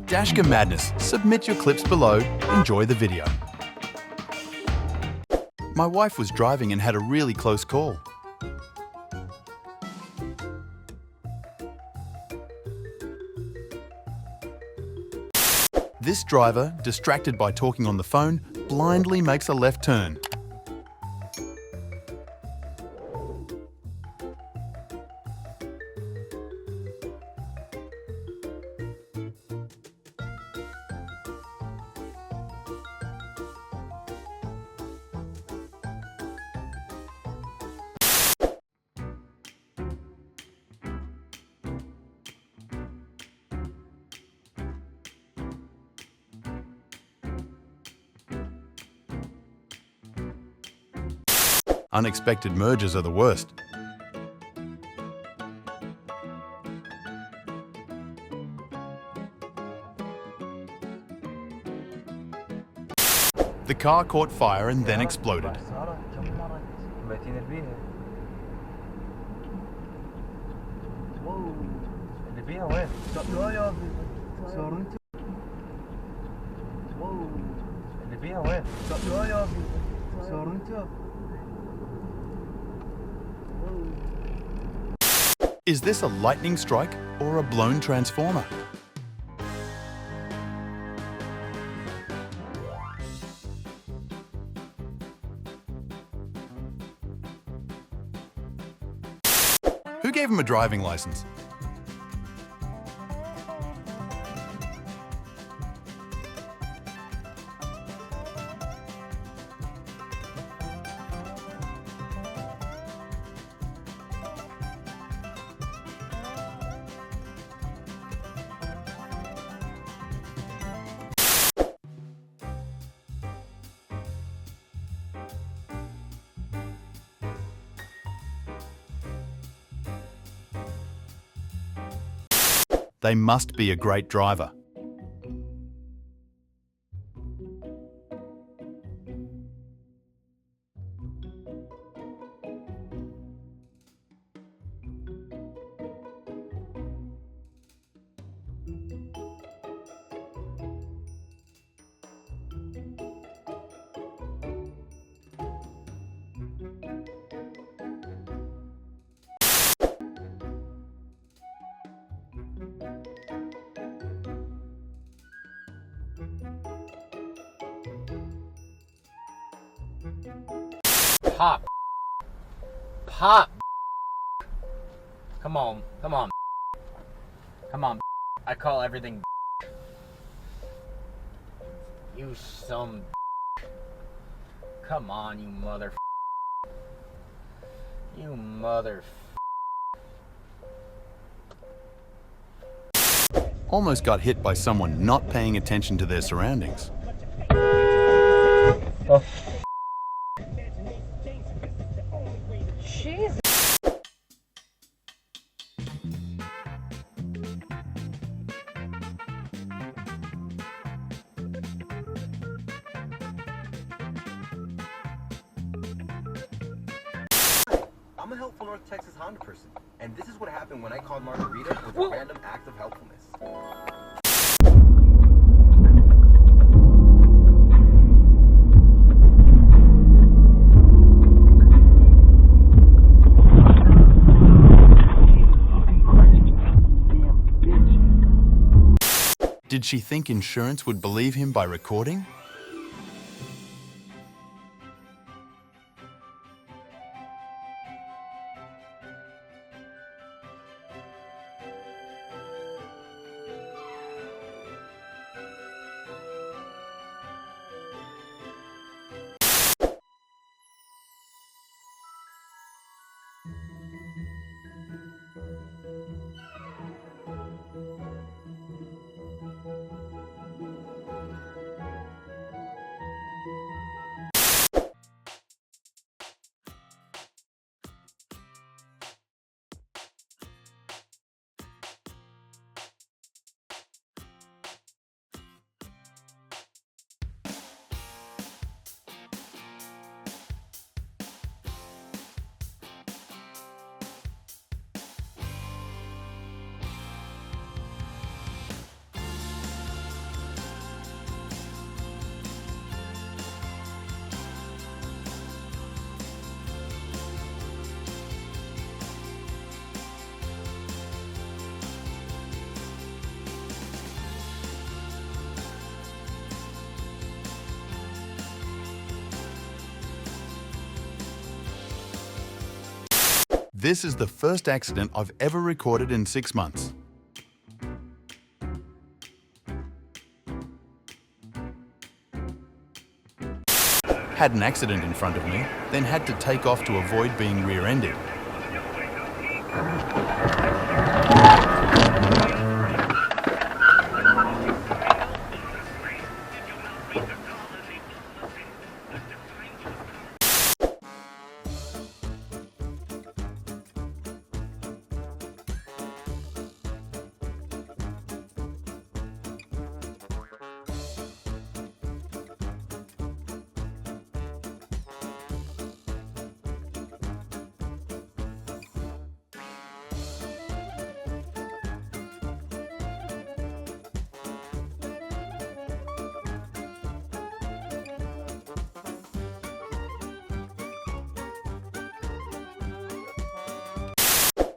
Dashcam Madness. Submit your clips below. Enjoy the video. My wife was driving and had a really close call. This driver, distracted by talking on the phone, blindly makes a left turn. Unexpected mergers are the worst. The car caught fire and then exploded. Is this a lightning strike or a blown transformer? Who gave him a driving license? They must be a great driver. Pop. Pop. Come on. Come on. Come on. I call everything. You some. Come on, you mother. You mother. Almost got hit by someone not paying attention to their surroundings. Oh. Jesus. I'm a helpful North Texas Honda person, and this is what happened when I called Margarita with a random act of helpfulness. Did she think insurance would believe him by recording? This is the first accident I've ever recorded in 6 months. Had an accident in front of me, then had to take off to avoid being rear-ended.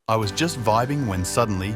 I was just vibing when suddenly,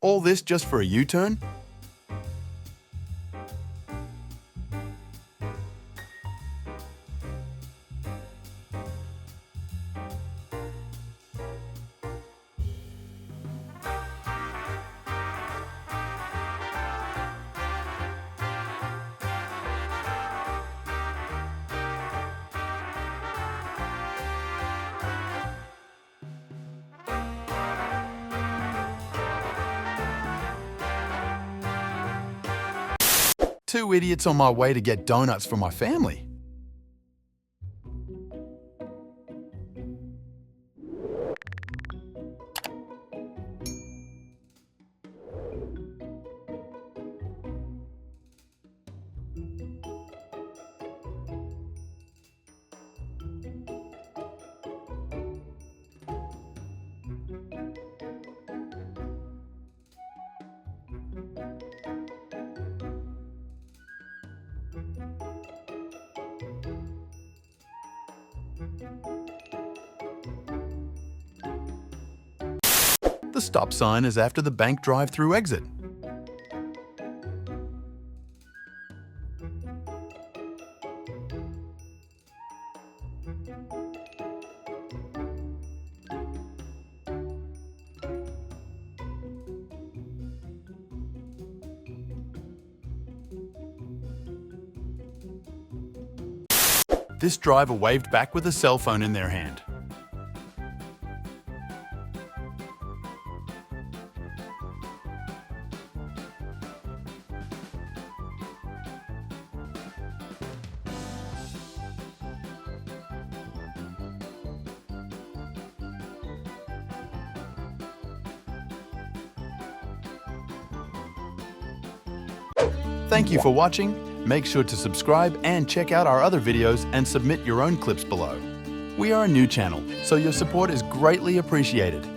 all this just for a U-turn? Two idiots on my way to get donuts for my family. The stop sign is after the bank drive-through exit. This driver waved back with a cell phone in their hand. Thank you for watching. Make sure to subscribe and check out our other videos and submit your own clips below. We are a new channel, so your support is greatly appreciated.